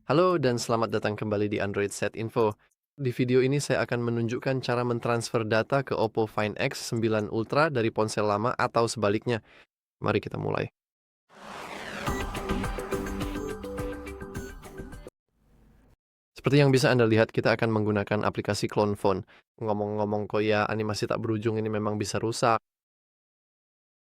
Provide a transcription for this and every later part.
Halo dan selamat datang kembali di Android Set Info. Di video ini saya akan menunjukkan cara mentransfer data ke Oppo Find X9 Ultra dari ponsel lama atau sebaliknya. Mari kita mulai. Seperti yang bisa Anda lihat, kita akan menggunakan aplikasi Clone Phone. Ngomong-ngomong kok ya, animasi tak berujung ini memang bisa rusak.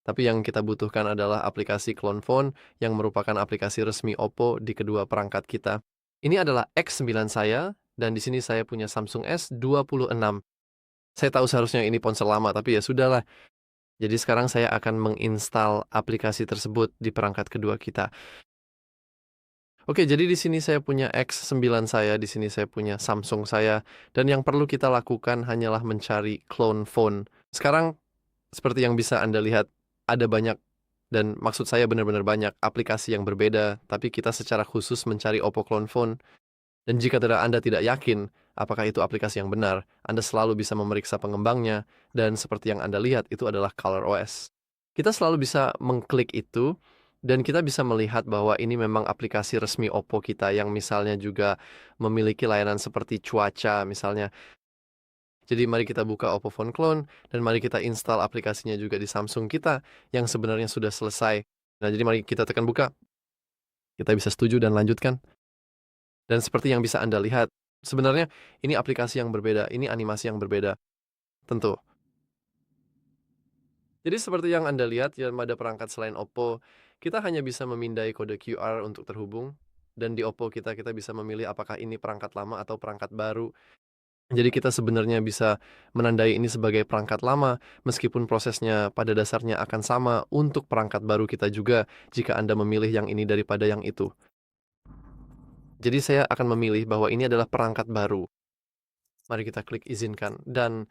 Tapi yang kita butuhkan adalah aplikasi Clone Phone yang merupakan aplikasi resmi Oppo di kedua perangkat kita. Ini adalah X9 saya, dan di sini saya punya Samsung S26. Saya tahu seharusnya ini ponsel lama, tapi ya sudahlah. Jadi sekarang saya akan menginstal aplikasi tersebut di perangkat kedua kita. Oke, jadi di sini saya punya X9 saya, di sini saya punya Samsung saya, dan yang perlu kita lakukan hanyalah mencari clone phone. Sekarang, seperti yang bisa Anda lihat, ada banyak, dan maksud saya benar-benar banyak, aplikasi yang berbeda, tapi kita secara khusus mencari Oppo Clone Phone. Dan jika Anda tidak yakin apakah itu aplikasi yang benar, Anda selalu bisa memeriksa pengembangnya, dan seperti yang Anda lihat, itu adalah ColorOS. Kita selalu bisa mengklik itu, dan kita bisa melihat bahwa ini memang aplikasi resmi Oppo kita yang misalnya juga memiliki layanan seperti cuaca misalnya. Jadi mari kita buka Oppo Phone Clone, dan mari kita install aplikasinya juga di Samsung kita yang sebenarnya sudah selesai. Nah, jadi mari kita tekan buka. Kita bisa setuju dan lanjutkan. Dan seperti yang bisa Anda lihat, sebenarnya ini aplikasi yang berbeda, ini animasi yang berbeda, tentu. Jadi seperti yang Anda lihat, ya pada perangkat selain Oppo, kita hanya bisa memindai kode QR untuk terhubung, dan di Oppo kita bisa memilih apakah ini perangkat lama atau perangkat baru. Jadi kita sebenarnya bisa menandai ini sebagai perangkat lama, meskipun prosesnya pada dasarnya akan sama untuk perangkat baru kita juga, jika Anda memilih yang ini daripada yang itu. Jadi saya akan memilih bahwa ini adalah perangkat baru. Mari kita klik izinkan, dan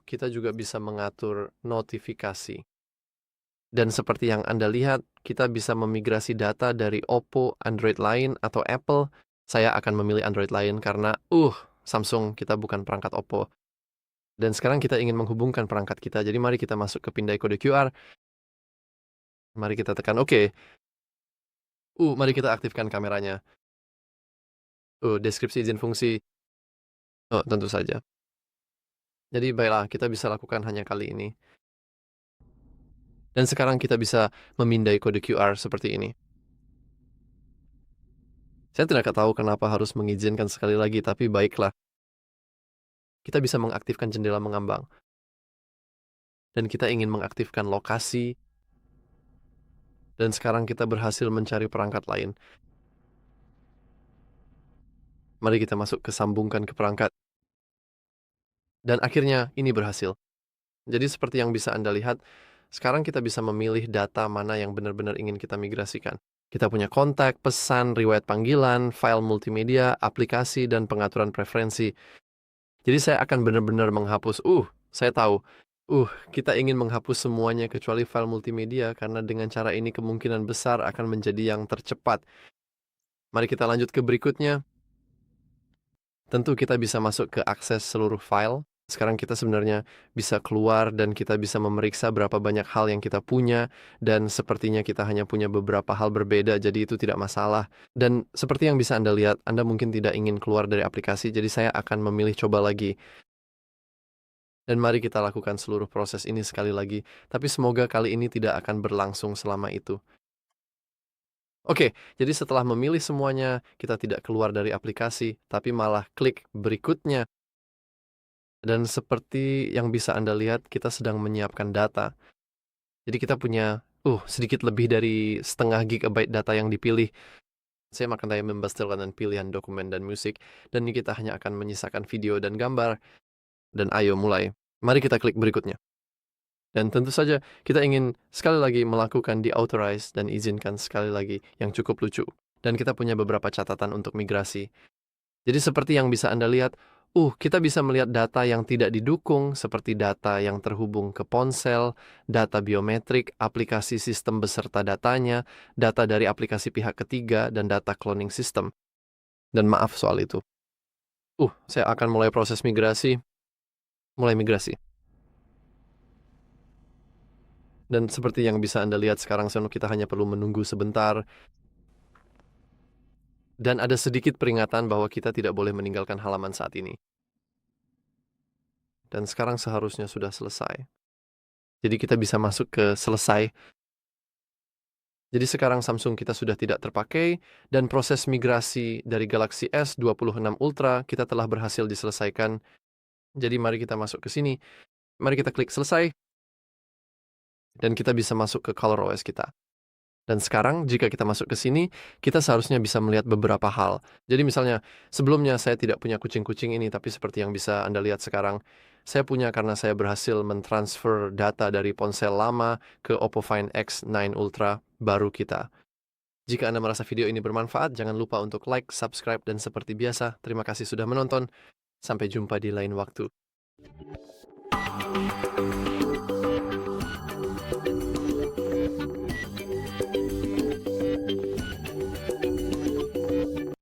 kita juga bisa mengatur notifikasi. Dan seperti yang Anda lihat, kita bisa memigrasi data dari Oppo, Android lain, atau Apple. Saya akan memilih Android lain karena, Samsung, kita bukan perangkat Oppo. Dan sekarang kita ingin menghubungkan perangkat kita, jadi mari kita masuk ke pindai kode QR. Mari kita tekan OK. Mari kita aktifkan kameranya. Deskripsi izin fungsi. Tentu saja. Jadi baiklah, kita bisa lakukan hanya kali ini. Dan sekarang kita bisa memindai kode QR seperti ini. Saya tidak tahu kenapa harus mengizinkan sekali lagi, tapi baiklah. Kita bisa mengaktifkan jendela mengambang. Dan kita ingin mengaktifkan lokasi. Dan sekarang kita berhasil mencari perangkat lain. Mari kita masuk ke sambungkan ke perangkat. Dan akhirnya ini berhasil. Jadi seperti yang bisa Anda lihat, sekarang kita bisa memilih data mana yang benar-benar ingin kita migrasikan. Kita punya kontak, pesan, riwayat panggilan, file multimedia, aplikasi, dan pengaturan preferensi. Jadi saya akan benar-benar menghapus, saya tahu, kita ingin menghapus semuanya kecuali file multimedia, karena dengan cara ini kemungkinan besar akan menjadi yang tercepat. Mari kita lanjut ke berikutnya. Tentu kita bisa masuk ke akses seluruh file. Sekarang kita sebenarnya bisa keluar dan kita bisa memeriksa berapa banyak hal yang kita punya, dan sepertinya kita hanya punya beberapa hal berbeda, jadi itu tidak masalah. Dan seperti yang bisa Anda lihat, Anda mungkin tidak ingin keluar dari aplikasi, jadi saya akan memilih coba lagi. Dan mari kita lakukan seluruh proses ini sekali lagi, tapi semoga kali ini tidak akan berlangsung selama itu. Oke, jadi setelah memilih semuanya, kita tidak keluar dari aplikasi, tapi malah klik berikutnya. Dan seperti yang bisa Anda lihat, kita sedang menyiapkan data. Jadi kita punya, sedikit lebih dari setengah gigabyte data yang dipilih. Saya akan membastelkan dengan pilihan dokumen dan musik, dan ini kita hanya akan menyisakan video dan gambar. Dan ayo mulai. Mari kita klik berikutnya. Dan tentu saja kita ingin sekali lagi melakukan di-authorize dan izinkan sekali lagi yang cukup lucu. Dan kita punya beberapa catatan untuk migrasi. Jadi seperti yang bisa Anda lihat, kita bisa melihat data yang tidak didukung seperti data yang terhubung ke ponsel, data biometrik, aplikasi sistem beserta datanya, data dari aplikasi pihak ketiga, dan data cloning system. Dan maaf soal itu. Saya akan mulai proses migrasi. Mulai migrasi. Dan seperti yang bisa Anda lihat sekarang, kita hanya perlu menunggu sebentar. Dan ada sedikit peringatan bahwa kita tidak boleh meninggalkan halaman saat ini. Dan sekarang seharusnya sudah selesai. Jadi kita bisa masuk ke selesai. Jadi sekarang Samsung kita sudah tidak terpakai dan proses migrasi dari Galaxy S26 Ultra kita telah berhasil diselesaikan. Jadi mari kita masuk ke sini. Mari kita klik selesai dan kita bisa masuk ke ColorOS kita. Dan sekarang jika kita masuk ke sini, kita seharusnya bisa melihat beberapa hal. Jadi misalnya, sebelumnya saya tidak punya kucing-kucing ini, tapi seperti yang bisa Anda lihat sekarang, saya punya karena saya berhasil mentransfer data dari ponsel lama ke Oppo Find X9 Ultra baru kita. Jika Anda merasa video ini bermanfaat, jangan lupa untuk like, subscribe, dan seperti biasa, terima kasih sudah menonton. Sampai jumpa di lain waktu.